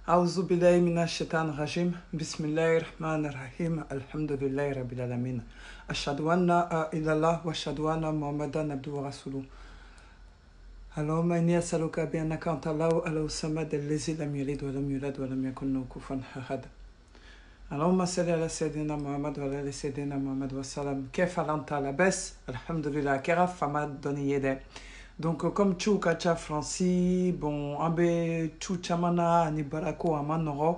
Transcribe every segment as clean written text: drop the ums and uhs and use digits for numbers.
أعوذ بالله من الشيطان الرجيم بسم الله الرحمن الرحيم الحمد لله رب العالمين أشهد أن لا إله إلا الله وأشهد أن محمدا عبده ورسوله اللهم إني أسألك بأنك أنت الله الصمد الذي لم يلد ولم يولد ولم يكن له كفوا أحد اللهم صل على سيدنا محمد وعلى آل سيدنا محمد وسلم كيف أنت لاباس الحمد لله كيف فما دوني يده. Donc comme tu kacha Franci bon ambe tu chamana ni barako amanoro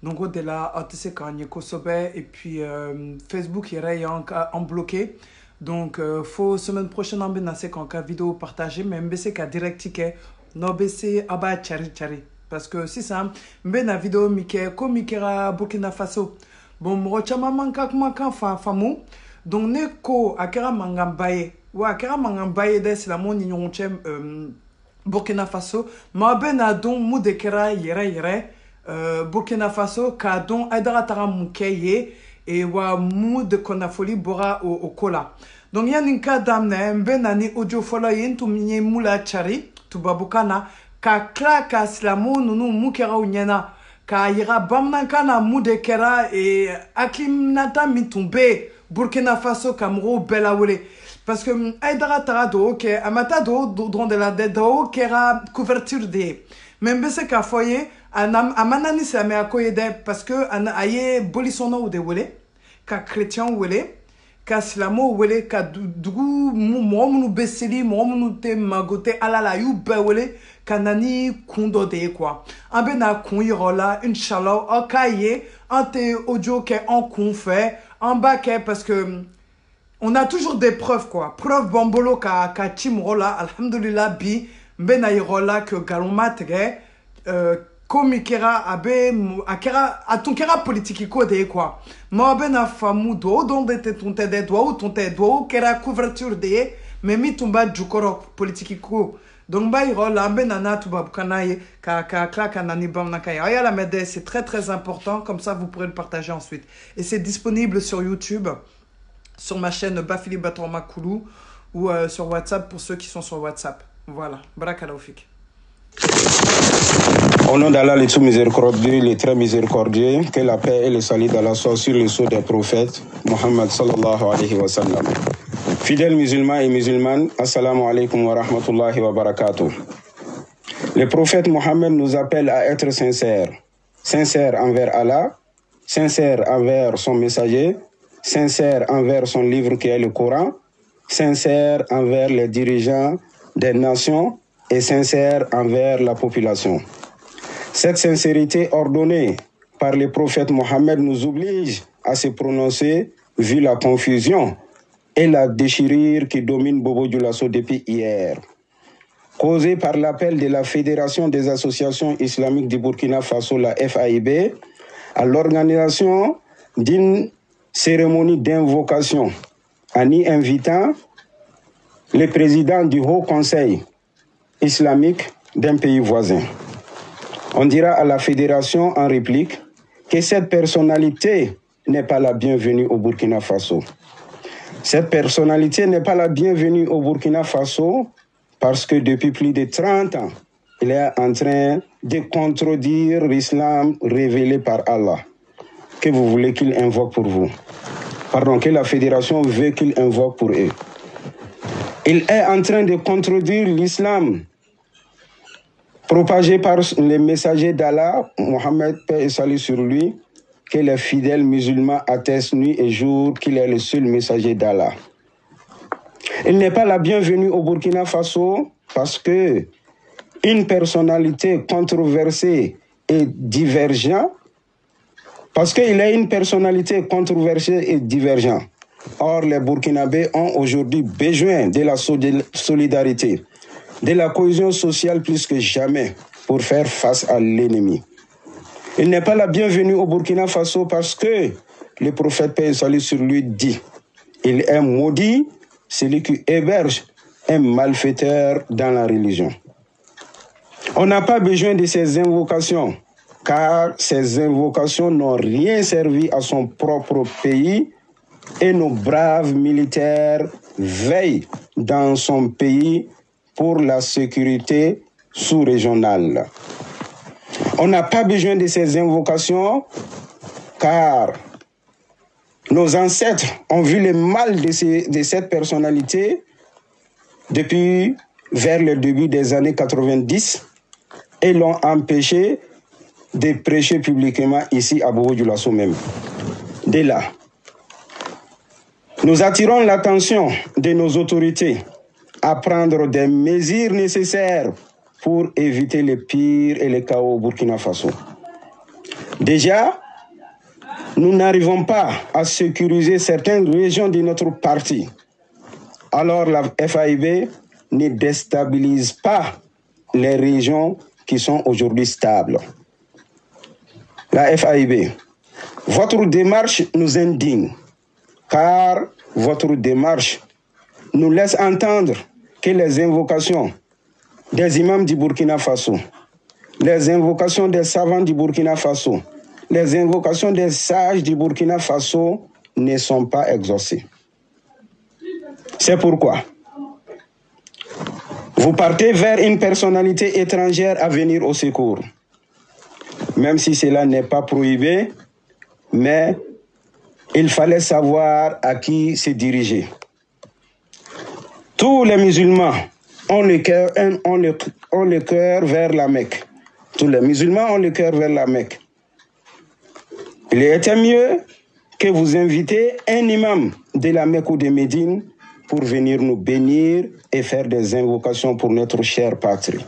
donc de la atse kanye kosobe et puis Facebook irait en bloqué donc faut semaine prochaine ambe na se kanka vidéo partagée mais mbc ka direct ticket no bc aba chari chari parce que si ça mbe na vidéo mike ko mikera Burkina Faso bon mo chama manka kuma kan famu donc ne ko akera mangambaye wa kera mangambaye de c'est la mon nyonche Burkina Faso ma bena don mu de kera yere Burkina Faso ka don aidara tara mukeye et wa mu de konafoli bora au kola donc yaninka damne mbena ni audio fola yentu minye mula chari tu babukana ka klaka slamo nunu mukera unyena ka yira bamna kana mu de kera et aklimnata mitumbe Burkina Faso Cameroun belawele parce que aidara tarado que amata do de la do kera couverture de même se ka foyer amanani se me akoyede parce que ana aye bolisono de wele ka chrétien wele ka slamo wele ka dugu mo beseli mo te magote alala yu wele kanani kundo de quoi ambena kun yirola inshallah okaye ante audio ke en kun fait en bas parce que on a toujours des preuves quoi preuve bombolo ka timrola alhamdulillah bi mbena yirola que galoma tege komikera abe akera atonkera politique ko de quoi mo bena famudo donde te tonte de doigt ou tonte doigt kera couverture de memi tumba jukoro politique ko donc ba yirola mbena na tuba kanaye ka klaka nani bamna kaya ayala mede c'est très important comme ça vous pourrez le partager ensuite et c'est disponible sur YouTube sur ma chaîne Bafili Batorma Koulou ou sur WhatsApp pour ceux qui sont sur WhatsApp. Voilà. Barakalawfik. Au nom d'Allah, le tout miséricordieux, le très miséricordieux, que la paix et le salut d'Allah soient sur le sceau des prophètes, Muhammad sallallahu alayhi wa sallam. Fidèles musulmans et musulmanes, assalamu alaikum wa rahmatullahi wa barakatuh. Le prophète Muhammad nous appelle à être sincères. Sincères envers Allah, sincères envers son messager, sincère envers son livre qui est le Coran, sincère envers les dirigeants des nations et sincère envers la population. Cette sincérité ordonnée par le prophète Mohammed nous oblige à se prononcer vu la confusion et la déchirure qui domine Bobo Dioulasso depuis hier. Causée par l'appel de la Fédération des associations islamiques du Burkina Faso, la FAIB, à l'organisation d'une cérémonie d'invocation en y invitant le président du Haut Conseil islamique d'un pays voisin. On dira à la fédération en réplique que cette personnalité n'est pas la bienvenue au Burkina Faso. Cette personnalité n'est pas la bienvenue au Burkina Faso parce que depuis plus de 30 ans, il est en train de contredire l'islam révélé par Allah. Que vous voulez qu'il invoque pour vous? Pardon, que la fédération veut qu'il invoque pour eux. Il est en train de contredire l'islam propagé par les messagers d'Allah, Mohammed, paix et salut sur lui, que les fidèles musulmans attestent nuit et jour qu'il est le seul messager d'Allah. Il n'est pas la bienvenue au Burkina Faso parce que une personnalité controversée et divergente, parce qu'il est une personnalité controversée et divergente. Or, les Burkinabés ont aujourd'hui besoin de la solidarité, de la cohésion sociale plus que jamais pour faire face à l'ennemi. Il n'est pas la bienvenue au Burkina Faso parce que le prophète paix et salut sur lui dit « Il est maudit celui qui héberge un malfaiteur dans la religion ». On n'a pas besoin de ces invocations, car ces invocations n'ont rien servi à son propre pays et nos braves militaires veillent dans son pays pour la sécurité sous-régionale. On n'a pas besoin de ces invocations car nos ancêtres ont vu le mal de cette personnalité depuis vers le début des années 90 et l'ont empêché de prêcher publiquement ici à Bobo-Dioulasso même. Dès là, nous attirons l'attention de nos autorités à prendre des mesures nécessaires pour éviter le pire et le chaos au Burkina Faso. Déjà, nous n'arrivons pas à sécuriser certaines régions de notre parti. Alors la FAIB ne déstabilise pas les régions qui sont aujourd'hui stables. La FAIB, votre démarche nous indigne, car votre démarche nous laisse entendre que les invocations des imams du Burkina Faso, les invocations des savants du Burkina Faso, les invocations des sages du Burkina Faso ne sont pas exaucées. C'est pourquoi vous partez vers une personnalité étrangère à venir au secours. Même si cela n'est pas prohibé, mais il fallait savoir à qui se diriger. Tous les musulmans ont le cœur vers la Mecque. Tous les musulmans ont le cœur vers la Mecque. Il était mieux que vous invitez un imam de la Mecque ou de Médine pour venir nous bénir et faire des invocations pour notre chère patrie.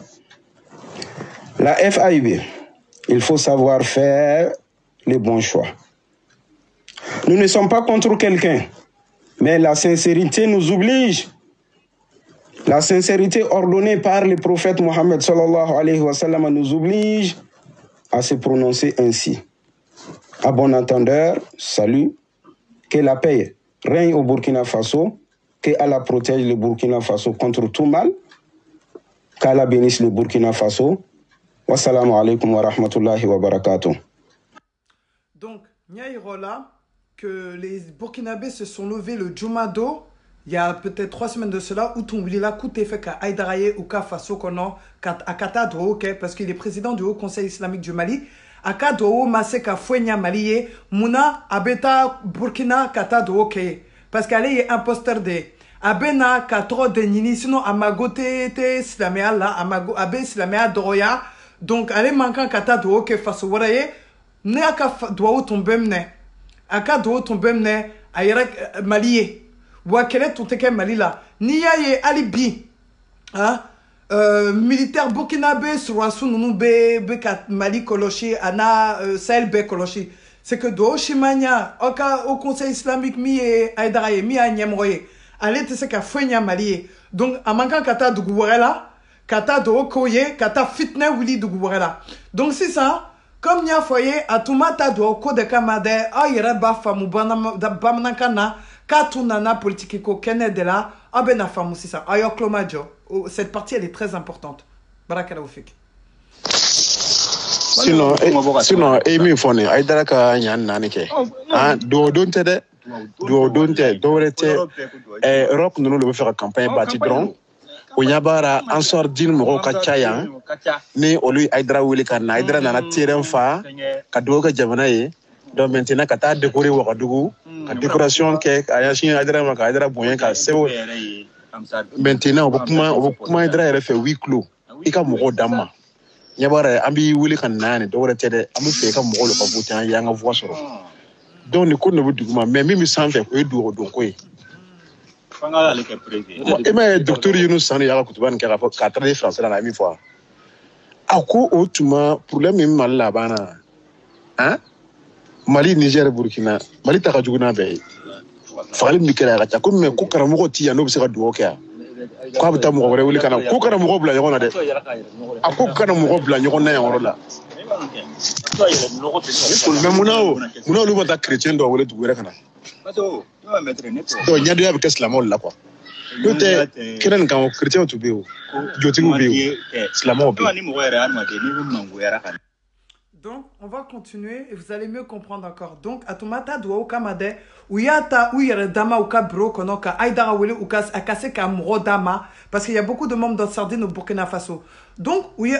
La FAIB, il faut savoir faire les bons choix. Nous ne sommes pas contre quelqu'un, mais la sincérité nous oblige. La sincérité ordonnée par le prophète Mohammed sallallahu alayhi wa sallam nous oblige à se prononcer ainsi. À bon entendeur, salut, que la paix règne au Burkina Faso, que Allah protège le Burkina Faso contre tout mal, qu'Allah bénisse le Burkina Faso. Wassalamu alaikum wa rahmatullahi wa barakatuh. Donc, Niaïrola, que les Burkinabés se sont levés le Jumado, il y a peut-être 3 semaines de cela, où Toumblila Kouté fait qu'à Aïdaraye ou qu'à Faso, à Kata Dro, parce qu'il est président du Haut Conseil islamique du Mali, à Kado, Maseka Fouenya Malié, Mouna, Abeta, Burkina, Kata Dro, parce qu'elle est imposteur de Abena, Katro, de Nini, sinon Amagote, Slamea, là, Abe, Slamea, Droya, donc elle est manquant Kata Dro, Faso, Waraye, ne aka doit tomber ne, aka doit tomber ne, Ayrek Malié. Wa kele tuteke Mali là ni ya ye alibi hein militaire burkinabé sur nunu be kat Mali koloshi ana Sahel be koloshi c'est que do shimanya au conseil islamique mi e aidaraye mi a nyemroye allez te se ka fenya Mali donc amanka kata du gouverla kata do koye kata fitne wili du gouverla donc c'est ça comme nya foyer atumata do ko de kamade ayere ba famu bamna kana Katunana politique ko de là abena famu ça ayo klomajo cette partie elle est très importante barakala ufik sinon emi fone ay dara ka nyan nanike ah do donte do rete Europe nous le faire campagne bâti dron o nyabara en sort din mo ka chaya ni olu ay dara wuli kan ay dara na tiren fa ka do ga jamana ye donc maintenant quand tu as décoré Ouagadougou, la décoration qui est à Yachin Adra Makadra Boyen, maintenant on va comment fait 8 clos. Il y a mon dama. Il y a Ambi Willy Kanan, Dora Tede, Amufé comme Molo Pabutan, Yang of Wassoro. Donc le coup ne veut dire, mais même sans faire que do donc oui. Et mais docteur Yunus Sani Yakutuban qui a 4 français dans la même fois. À quoi autrement pour le même mal là-bas? Hein? Mali, Niger, Burkina, Mali Takajuna Bay. Fallait me créer la comme me cookera moti à n'observer du hockey. Quoi, tu m'as révélé qu'un cookera mobile, on a des. A cookera mobile, on a un rôle. Mais mon nom est chrétien, doit voler tout le monde. Donc, il y a deux avec Islamol là quoi. Peut-être qu'il quand chrétien tu veux. Je te veux. Islamol. Donc, on va continuer et vous allez mieux comprendre encore. Donc, atumata doa ou kamade, ou yata ou yere dama ou kabro konoka aidara wele ou kas akase kamro dama, parce qu'il y a beaucoup de membres dans Sardine au Burkina Faso. Donc, ou ye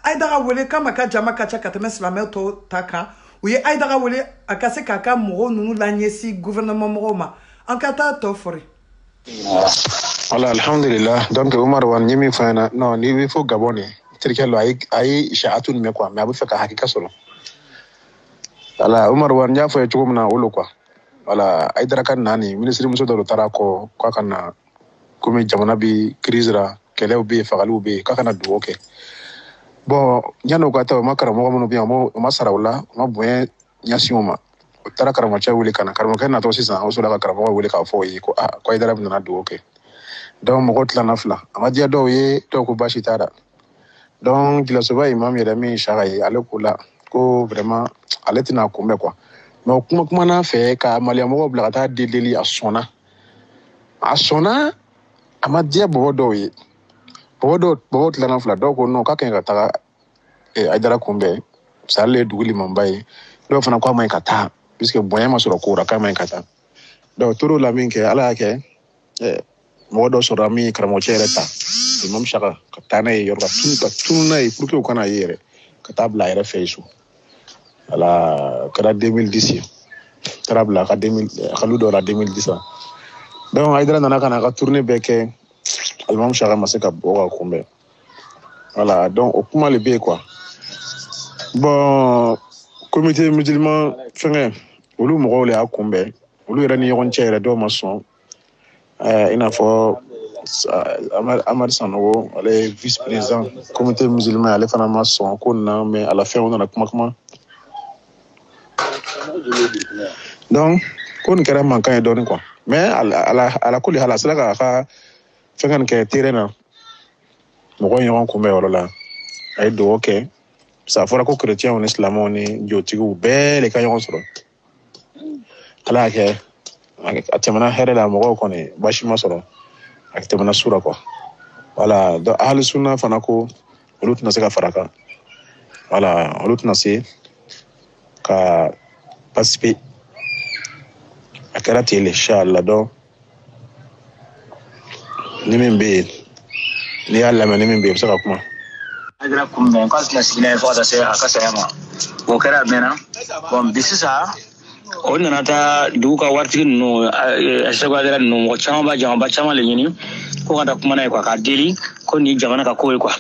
aidara wele kamaka jama kacha katame slame to taka, ou ye aidara wele akase kaka moro nunu lanyesi gouvernement moroma. Ankata to fori. Voilà, alhamdulillah. Donc, Omar Wan, Nimi Fana, non, il faut Gabonais. Tirkelo ay sha'atun me quoi mais abu feka hakika solo ala Umar Wan ya fa chugo na ulo quoi ala ay dara kan nani ministre muso do tara ko kana comme jamana bi crise ra kelew bi fagalu bi kana du okay bon nyano ko taw makara mo mo bi mo masara wala ma boye nyasioma tara karama cha wuli kana karama kana to sisa o sura karama wuli ka fo yi ko ko ay dara bi na du okay donc mo gotla nafla amadia do ye to ko bashi tara. Donc, il a sauvé Imam Yeremi Charaï, à l'école, vraiment, à l'état comme quoi. Mais comment on a fait qu'à Maliamo Blata dédéli à Sona? À Sona, à ma dia Bodoy. Bodo, Bot Lanafla, donc on n'a qu'un catara et Aidara Combe, ça l'est d'où l'Imambaye. Donc, on a quoi moins kata, puisque Boyama sur le cours à Kama Kata. Donc, tout le monde qui est à la quai, Modo Sorami, Kramochereta. Imam Shaka katana yorga tuna pour que kana yere katabla ira feisu ala kada 2010 tarabla ka 2000 khaludo la 2010 donc aidra nana kana ka tourner beke Imam Shaka maseka boga kumbe voilà donc au comment le bé quoi bon comité musulman fenge olu mo le akumbe olu ira ni yon chere do mason ina fo Amar Sanogo, le vice-président du comité musulman, allait faire un maçon, mais à la fin, on a comment. Donc, on a manqué de quoi. Mais à la coulée, à la salle, à la fin, on a terrain. Nous voyons comment on là. Et donc, ok. Ça fera que les chrétiens, on est islam, on est diotigo, bel et caillons sur. Alors, à Tiamana, Herela, Moro, on est Bashima Soro. Akitema sura quoi voilà donc ahlu sunna fanako olu tuna se ka faraka voilà olu tuna se ka participer akara tele inshallah donc ni membe ni alla ma ni membe saka kuma adra kumbe ko asla sila fo da se akasa yama o kara mena bon bisisa on nana ta duka warti no asagwa dara no mo chamba chama le nyini ko kada kuma nay ko ka deli ko ni jamana ka koy ko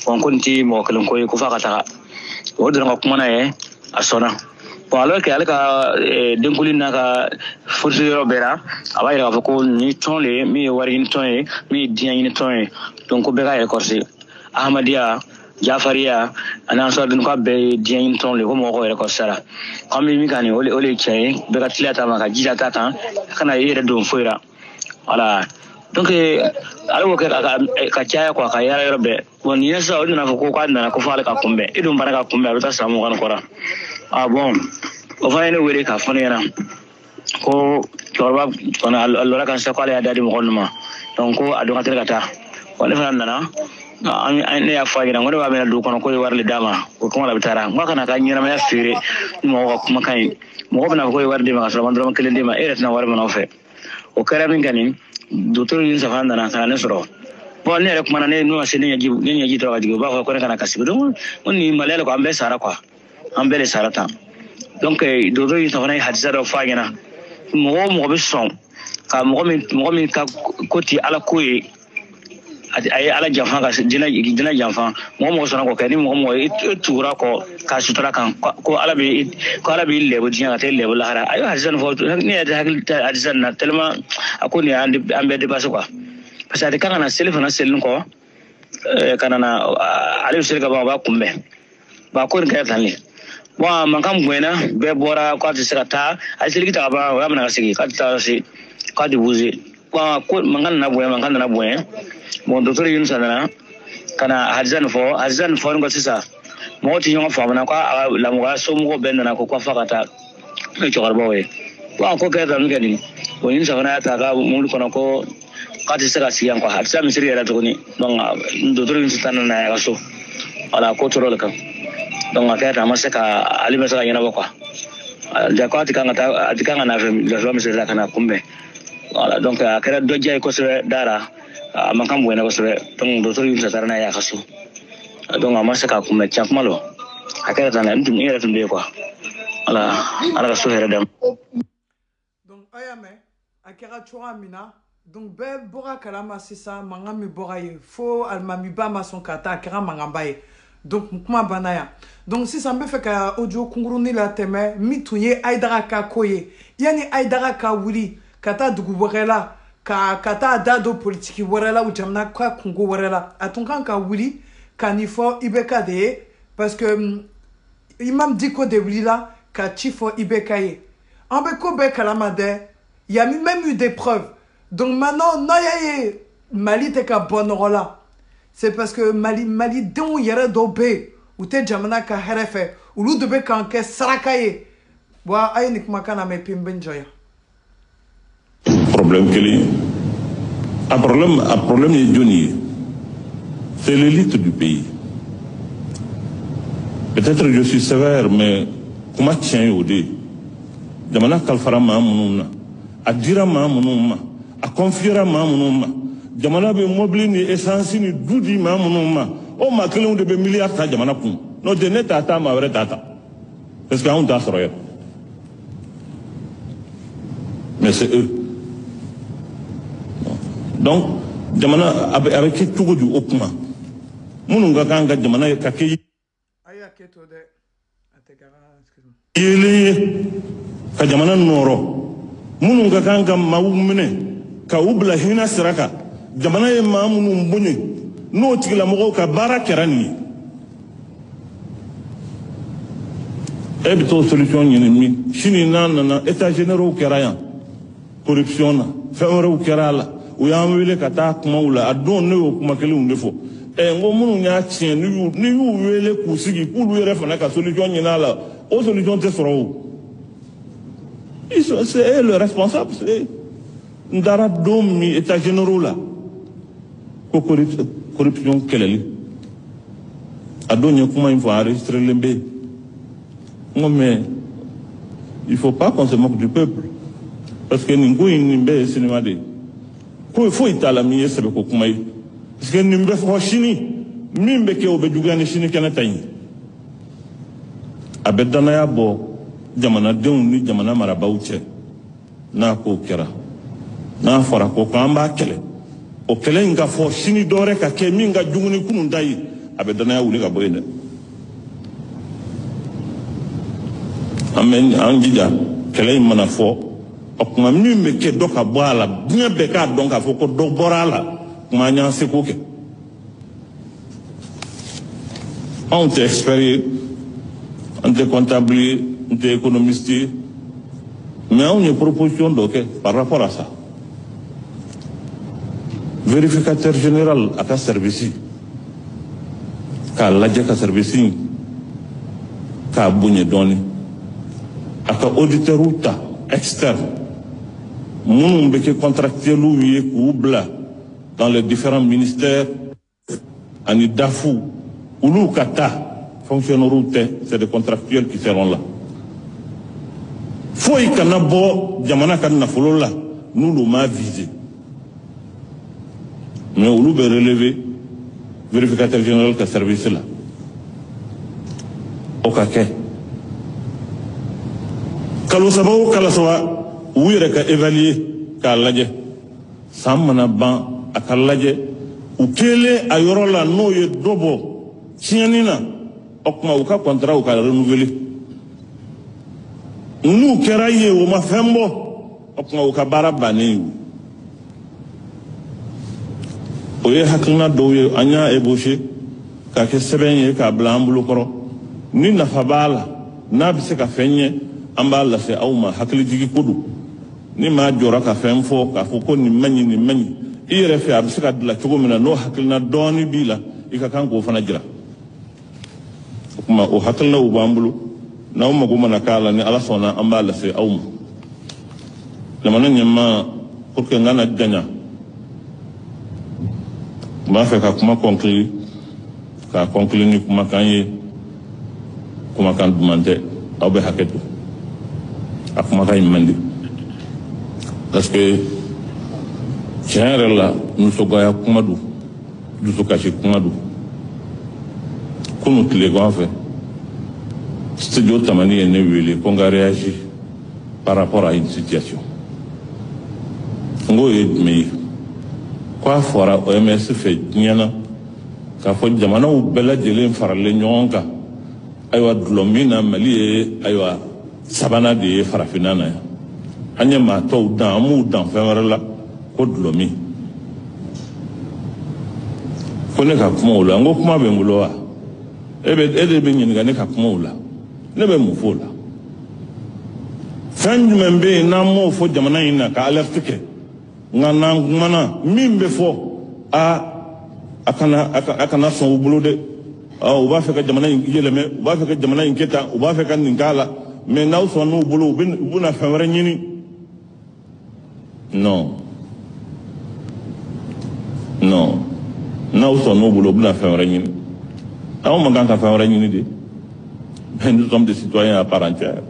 on konti mo kalon koy ko fa kata o dara kuma nay asona bon alors que alka denkulin naka force robera abayra ko ni tonle mi wari ni tonle mi dian ni tonle donc ko be ga recorder ahmadia Jafaria ana so dun ko be dien ton le ko mo ko ko sara comme mi kani ole chey be ka tilata ma ka jida tata kana yere don foira voilà donc alo ko ka chaya ko ka yara yorbe bon yesa o dina ko ko na ko fala ka kumbe idum baraka kumbe ta samu kan kora bon o fa ene were ka fone yana ko torba on allora kan sa ko ala dadi mo gonma donc ko adu ka tere kata wala fa nana ne ya fagira ngore ba mena du kono ko warle dama ko ko la bitara ngaka na ka nyira ma ya fere mo ko kuma kai mo ko na ko warde ma so mandro ma kelende ma eret na war ma no fe o kara min ganin docteur yin sa fanda na kana ne soro bon ne rek mana ne no asene ya ji to wadi ba ko kana kasibe don ni malele ko ambe sara kwa ambe le sara ta donc docteur yin sa fana hadisa do fagira mo be son ka mo min ka koti ala koyi ay ala janfan ka dina janfan mo sona ko kani mo tura ko ka sutura kan ko ala bi lebo dinya ta lebo la hara ayo hazan fo ni da hazan na telma akoni ambe de baso quoi parce que kana na selfa na selin ko kana na ali selga ba kumbe ba ko nka tanle wa man kam gwena be bora ko ta sirata ali selgita ba wa mana sigi ka ta si ka di buzi ko man na boye bon docteur Yunus sana kana hazan fo ngo sisa mo ti nyonga famana ko la mo so mo ben na ko fakata e chorba we wa ko ka tan ngani woni sana ta ga mo ko ko ka ti sira siyan ko har sa misiri era to ni don docteur Yunus sana na ya so ala ko toro la kan donc a kɛra ma se ka ale bɛ se ka ɲɛnabɔ quoi ja ko a ti kan ka na fɛ misiri la kana kunbɛn voilà donc a kɛra dɔ diya ye kosɛbɛ dara a man kan bonya kosɛbɛ donc dɔtɔrɔ Yunusa taara n'a ye a ka so donc a ma se ka kunbɛn tiɲɛ kuma lɔ a kɛra tan n yɛrɛ tun bɛ yen quoi voilà ala ka so hɛrɛ d'a ma. Donc a y'a mɛn a kɛra cogoya min na donc bɛɛ bɔra kalama sisan mankan min bɔra ye fo alimamiba ma sɔn ka taa a kɛra mankanba ye donc kuma banna yan donc sisan n bɛ fɛ ka audio kunkurunin latɛmɛ min tun ye Ayidara ka ko ye yanni Ayidara ka wuli ka taa dugu wɛrɛ la ka taa da don politiki wɛrɛ la ou jamana ka kungo wɛrɛ la a tun kan ka wuli ka nin fɔ IBK de ye parce que Imam Dicko de wulila ka ci fɔ IBK ye an bɛ ko bɛɛ kalama dɛ il y a même eu des preuves donc maintenant n'a y'a ye Mali tɛ ka bɔ nɔgɔ la c'est parce que malidenw yɛrɛ dɔw bɛ yen u tɛ jamana ka hɛrɛ fɛ olu de bɛ k'an kɛ saraka ye wa a ye nin kumakan lamɛn pe n bɛ n jɔ yan. Problème kelen a problème ye joni ye c'est l'élite du pays peut-être je suis sévère mais kuma tiɲɛ ye o de ye jamana kalifara maa minnu na a dira maa minnu ma a confiera maa minnu ma jamana bɛ mobili ni essence ni du di maa minnu ma o maa kelenw de bɛ miliyari ta jamana kun n'o tɛ ne t'a ta maa wɛrɛ t'a ta parce que anw t'a sɔrɔ yɛrɛ mais c'est eux donc jamana a bɛ kɛ cogo di o kuma minnu ka kan ka jamana ka kɛ yeelen ye ka jamana nɔrɔ minnu ka kan ka maaw minɛ ka u bila hinɛ sira kan jamana ye maa minnu bonya n'o tigilamɔgɔw ka baara kɛra nin ye e bɛ t'o solution ɲini min sini n'a nana état généraux kɛra yan corruption na fɛn wɛrɛw kɛra a la u y'an wele ka taa kumaw la a don ne y'o kuma kelenw de fɔ n ko minnu y'a tiɲɛ ni y'u wele k'u sigi k'olu yɛrɛ fana ka solution ɲini a la o solution tɛ sɔrɔ o c'est eux le responsable n taara don min état généraux la ko corruption kɛlɛli a don ye kuma in fɔ enregistré len bɛ yen n ko mais il faut pas qu'on se moque du peuple parce que nin ko in nin bɛɛ ye sinima de ye ko foyi t'a la min ye sɛbɛko kuma ye parce que nin bɛ fɔ sini min bɛ kɛ o bɛ juguya ni sini kɛnɛ ta in a bɛ danaya bɔ jamanadenw ni jamana marabaaw cɛ n'a ko kɛra n'a fɔra ko k'an b'a kɛlɛ o kɛlɛ in ka fɔ sini dɔwɛrɛ ka kɛ min ka jugu ni kunun ta ye a bɛ danaya wuli ka bɔ yen dɛ an bɛ an jija kɛlɛ in mana fɔ o kuma min bɛ kɛ dɔ ka bɔ a la diɲɛ bɛɛ k'a dɔn k'a fɔ ko dɔ bɔra a la kuma an y'an seko kɛ anw tɛ expert ye an tɛ comptable ye n tɛ économiste ye mais anw ye proposition dɔ kɛ par rapport à ça vérificateur général a ka service k'a lajɛ ka service k'a bonya dɔɔni a ka auditeur ta externe minnu bɛ kɛ contractuels ye k'u bila dans les différents ministères ani DAFU olu ka taa fonctionnaires tɛ c'est des contractuels qui seront là foyi kana bɔ jamana ka nafolo la n'olu m'a visé mais olu bɛ relever vérificateur général ka service la o ka kɛ kalo saba o kalo saba u yɛrɛ ka évaluer k'a lajɛ san mana ban a ka lajɛ u kelen a yɔrɔ la n'o ye dɔ bɔ tiɲɛni na o kuma u ka contrat u ka renouveler n'u kɛra ye o ma fɛn bɔ o kuma u ka baara bannen ye o ye hakilina dɔw ye an y'a ébauché k'a kɛ sɛbɛn ye k'a bila an bolo kɔrɔ ni nafa b'a la n'a bɛ se ka fɛn ɲɛ an b'a lase aw ma hakilijigi ko don ni maa jɔra ka fɛn fɔ k'a fɔ ko nin man ɲi nin man ɲi i yɛrɛ fɛ a bɛ se ka dilan cogo min na n'o hakilina dɔɔni b'i la i ka kan k'o fana jira o kuma o hakilinaw b'an bolo n'aw mago mana k'a la ni ala sɔnna an b'a lase aw ma jamana ɲɛmaa pour que n kana janya n b'a fɛ ka kuma conclure k'a conclure ni kumakan ye kuma kan dumante aw be haketu akuma kay mandi parce que tiens la nous sogoya kuma du sokashi kuma du kunu tile gon fait studio tamani est né qu'on a réagi par rapport à une situation ngo mais quoi fora OMS fait nyana ka fo jamana u bela jelen farale nyonka aywa dlomina mali aywa sabana de farafinana anya ma to dan mu dan fenwala ko dlomi ko ne ka kuma ula ngo kuma be ngulo wa ebe be nyin ga ne ka kuma ula ne be mu fola fanju membe na mo fo jamana ina ka alertike ngana ngana mimbe fo akana son bulu de o ba fe ka jamana yeleme o ba fe ka jamana inketa o ba fe ka ninkala mais naw son no bulu buna fawre nyini non naw son no bulu buna fawre nyini aw magan ka fawre nyini de nous sommes des citoyens à part entière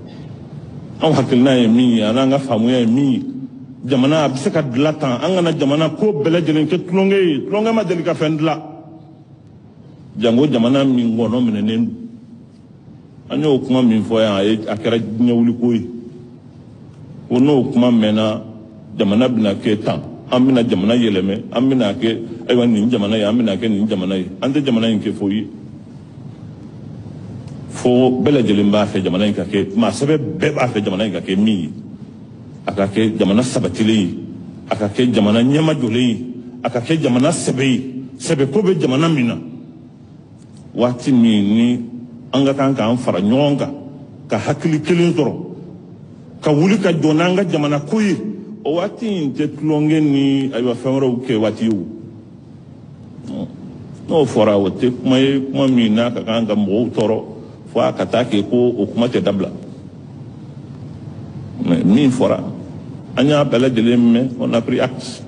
on hakilna yemi ananga famu yemi jamana abise ka dilatan angana jamana ko bele jelen ke tlonge ma delika fendla jango jamana mi ngono menenen anyo kuma mi foya akara nyawli koyi wono kuma mena jamana bina ke tan amina jamana yeleme amina ke aywa ni jamana ya amina ke ni jamana yi ande jamana yin ke foyi fo bele jelen ba fe jamana yin ka ke ma sabe be ba fe jamana yin ka ke mi aka ke jamana sabatili aka ke jamana nyama dole aka ke jamana sebe ko be jamana mina wati mi ni anga kan kan fara nyonga ka hakili kelin toro ka wuli ka donanga jamana koyi o wati te tlonge ni aywa famaro ke wati yu no fora wote kuma mina ka kan ga mo toro fo aka take ko o kuma te dabla min fora anya bela de mais on a pris acte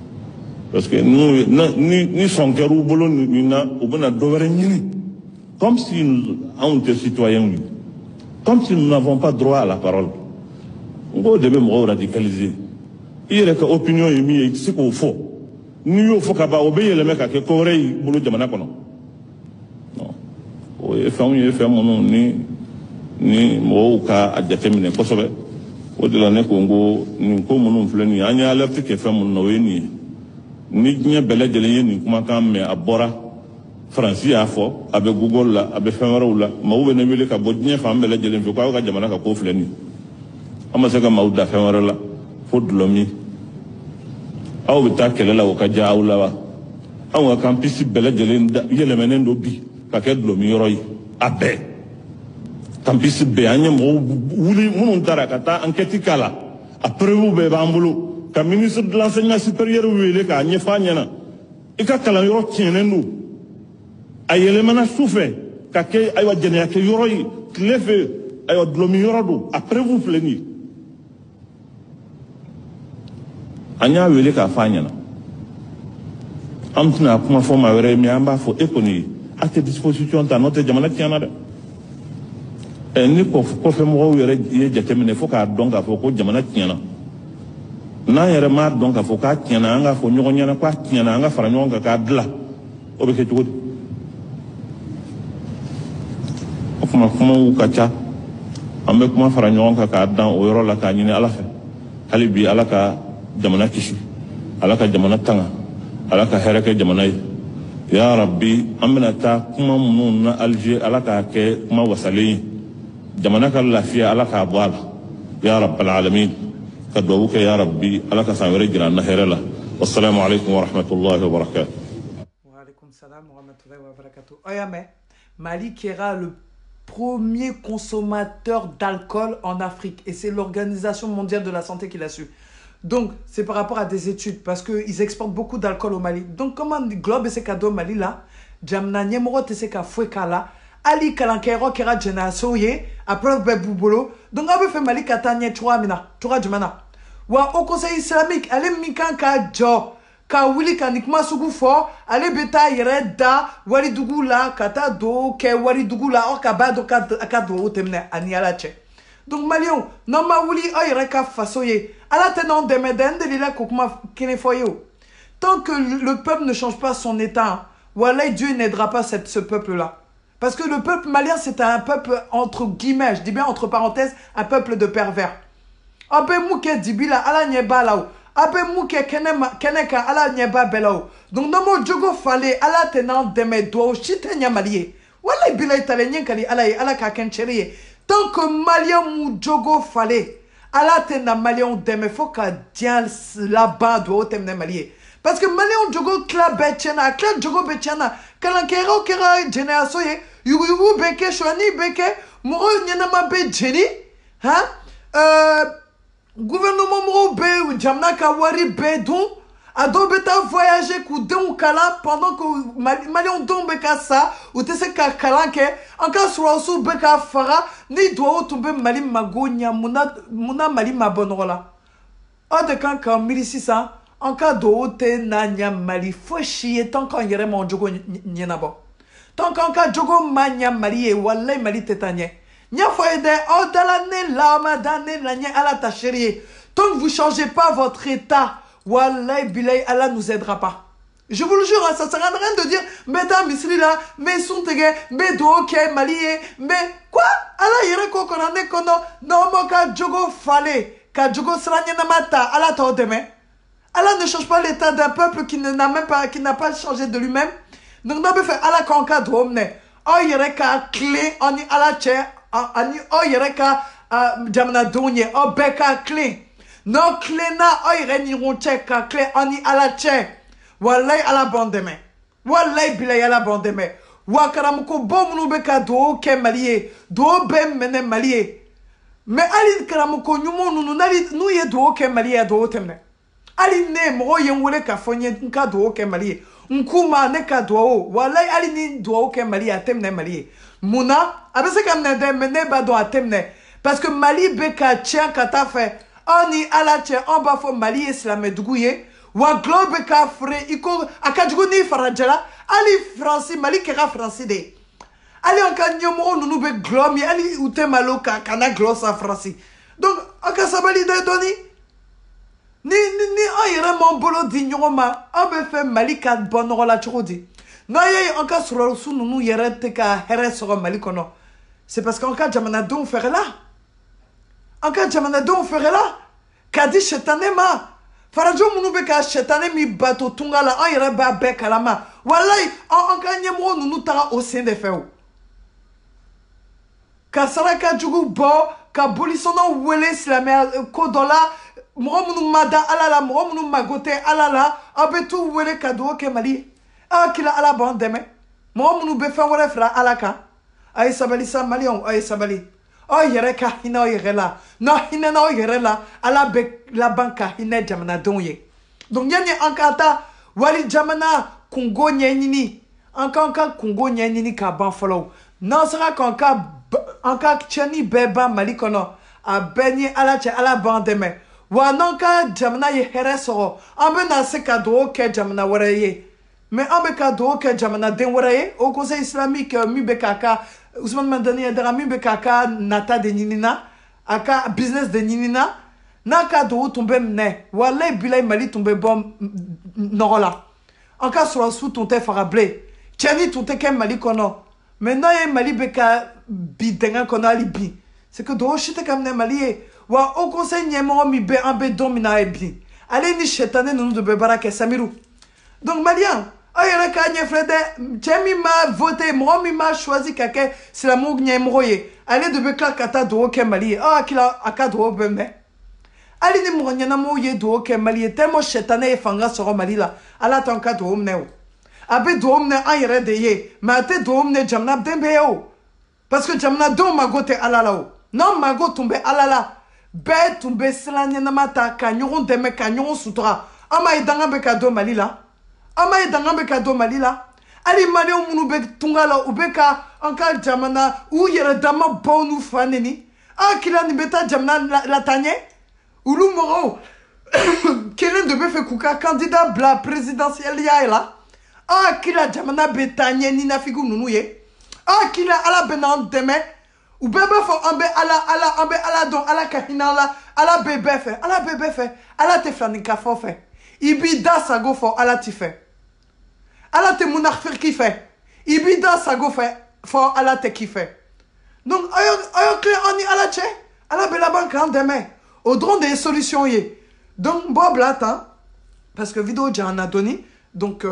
parce que nous ni son keru bolo ni na obuna dovere nyini comme si nous on était citoyens comme si nous n'avons pas droit à la parole on devait me radicaliser il y a que opinion yemi c'est qu'on faut ni yo faut ka ba obeye le mec ke korei bolo jamana kono non o e fa mon ni mo ka ajatemine ko sobe o de la ne kongo ni ko munun fleni anya alerte ke fa mun no weni ni nya bele de len ni kuma kan me abora franci afo abe google la abe famara la mawu ne mele ka bodnya fa bele de len ko ka jamana ka ko fleni ama saka mawda famara la fodlomi aw bita kele la o ka jaawla wa aw kan pisi bele de len yele menen do bi ka ke dlomi roy abe campus be anya mo wuli mun tarakata enquête kala après vous be bambulu ka ministre de l'enseignement supérieur wele ka anya fanyana ika kala yoro tienenu ayele mana souffre ka ke aywa jene ke yoro yi clefe aywa dlomi yoro do après vous pleni anya wele ka fanyana amtina kuma fo ma were mi amba fo ekoni à tes dispositions ta note jamana tiana de ni ko fe mo yere ye jatemine fo ka donga fo ko jamana tiana na yere ma donga fo ka tiana anga fo nyogo nyana kwa tiana anga fara nyonga ka dla o be ke tugodi o kuma u kacha ambe kuma fara nyonga ka dan o yoro la ka nyine ala fe halibi ala ka jamana kishi ala ka jamana tanga ala ka hereke jamana ya rabbi amna ta kuma mun na alger ala ka ke kuma wasali jamana ka lafiya ala ka bala ya rabbal alamin kadwabuka ya rabbi ala ka sawere jira na herela wassalamu alaykum wa rahmatullahi wa barakatuh wa alaykum salam wa rahmatullahi wa barakatuh oyame Mali qui est le premier consommateur d'alcool en Afrique et c'est l'Organisation mondiale de la santé qui l'a su. Donc c'est par rapport à des études parce qu'ils exportent beaucoup d'alcool au Mali. Donc comment globe c'est cadeau Mali là jamna nyemoro te se ka fwekala ali kalankero kera jena soye après be bubolo donc abe fait Mali katanye chwa mina chwa jumana wa au conseil islamique ale mikan ka jo ka wuli ka nikma sugu fo ale beta yere da wari dugu la kata do ke wari dugu la o ka ba do ka do temne ani ala che donc malion non ma wuli o yere ka faso ye ala te non de meden de lila kokuma kene fo yo tant que le peuple ne change pas son état wallahi Dieu n'aidera pas ce peuple là parce que le peuple malien c'est un peuple entre guillemets je dis bien entre parenthèses un peuple de pervers abe mouke dibila ala nyeba lao abe mouke keneka ala nyeba belao donc nomo jogo fale ala tenant de mes doigts chite nyamalie wala bila italien kali ala ka kencherie tant que malien mou jogo fale ala tena malien de me foka dial là-bas doit temne malie parce que malien jogo kla betchena kla jogo betchena kalankero kera génération ye yugu beke shwani beke moro nyana mabe jeni hein gouvernement moro be jamna ka wari be don ado beta voyager ku don kala pendant que malion don be ka sa ou te se ka kalanke anka surasu be ka fara ni doit tomber mali magonya muna mali mabonola o de kan ka 1600 anka do te na nya mali fo chier tant qu'on yere mon jogo nyena bo tant qu'anka jogo manya mali e wallahi mali tetanye nya foide o dalane la madane la nya ala ta chérie tant que vous changez pas votre état wallahi bilay Allah nous aidera pas je vous le jure ça sert à rien de dire beta misri là mais son tege mais do ok mali mais quoi ala yere ko konane kono no mo ka jogo fale ka jogo sranya na mata ala to deme Allah ne change pas l'état d'un peuple qui n'a pas changé de lui-même donc n'a pas fait ala kanka dromne o yere ka clé oni ala che ani o yere ka jamna donye o beka clé no clé na o yere ni ronche ka clé oni ala che wallahi ala bondeme wallahi bilay ala bondeme wakaramuko bomunu beka do ke malie do bem mene malie mais ali karamuko nyumo nunu nali nu ye do ke malie do temne ali ne mo ye wole ka fonye nka do ke malie nkuma ne ka do wallahi ali ni do ke malie atemne malie muna abese kam ne de mene ba do atemne parce que mali beka tien kata fait oni ala tien on ba fo mali islam duguye wa globe ka fre iko akajugo ni farajala ali français mali kera français de ali on kan nyomo nunu be glomi ali ute maloka kana glosa français donc aka sabali de doni ni ayere mon bolo di nyoma abe fe mali ka bonoro la chodi na ye anka suro su nunu yere te ka here soro mali kono c'est parce qu'anka jamana don faire là anka jamana don faire là kadi shetane ma farajo munu be ka shetane mi bato tungala ayere ba be kalama wallahi anka nyemo nunu tara au sein des feux ka saraka jugu bo ka bolisono wele slame ko dola Moumou mada alala, moumou magote alala, abetu wele kado ke mali. Ah kila ala bon deme. Moumou befa wele fra alaka. Ay sabali sa malion, ay sabali. Oh yereka hina yerela. No hina no yerela. Ala be la banka hina jamana donye. Donc yanye ankata wali jamana kungo nyenini. Anka kungo nyenini ka ban follow. Non sera anka cheni beba mali kono. A benye ala che ala ban deme. Wanonka jamna ye here soro ambe na se kado ke jamna waraye mais ambe kado ke jamna den waraye au conseil islamique mi bekaka Ousmane Mandani dara mi bekaka nata de ninina aka business de ninina na kado tombe mne wala bilay mali tombe bom norola anka sur sous ton te farablé tiani ton te ke mali kono mais na ye mali beka bidenga kono alibi c'est que do shite kamne mali wa au conseil nyemo mi be ambe domina ebi allez ni chetane nous de bebarake samiru donc malien ayere ka nye frede chemi ma voté moi mi ma choisi kake c'est la mog nyemroye allez de bekla kata do ke mali ah kila akado bembe allez ni mo nyana mo ye do ke mali tellement chetane e fanga soro mali la ala tanka do omneo abe do omne ayere de ye ma te do omne jamna dembe yo parce que jamna do magote alala non mago tombe alala be tumbe silanya na mata ka nyoron deme ka nyoron sutra ama idanga be ka do malila ama idanga be ka do malila ali mali munu be tungala ubeka anka jamana u yere dama bonu faneni akila ni beta jamana la tanye ulu moro Kelen de Befe Kuka, candidat bla présidentiel ya là. Ah, kila jamana betanye ni na figu nounouye. Ah, kila ala benan deme. Ou bebe fo ambe ala don ala kahina la ala bebe fe. Ala bebe fe. Ala te flanika fo fe. Ibida sago fo ala ti fe. Ala te mounak ki fe. Ibida sago fe fo ala te ki fe. Donc, ayo clé ani ala che. Ala bela banque en deme. Au drone des solutions yé. Donc, Bob là, parce que vidéo j'ai un adoni. Donc,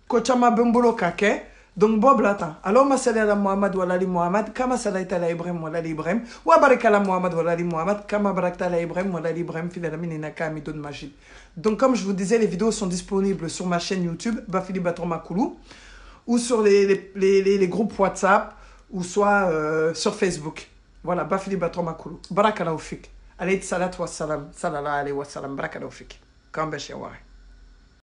Kochama Bembolo Kake. Donc, Bob là, alors, ma salam à Mohamed Walali Mohamed, Kama Salaita la Ibrahim Walali Ibrahim, ou Barakala Mohamed Walali Mohamed, Kama Barakta la Ibrahim Walali Ibrahim, Fidalamine Naka Midon Majid. Donc, comme je vous disais, les vidéos sont disponibles sur ma chaîne YouTube, Bafili Batromakoulou, ou sur les groupes WhatsApp, ou soit sur Facebook. Voilà, Bafili Batromakoulou. Barakala Oufik. Alayhi salatu wassalam, sallallahu alayhi wa sallam, barakala Oufik. Kambesh Yawari.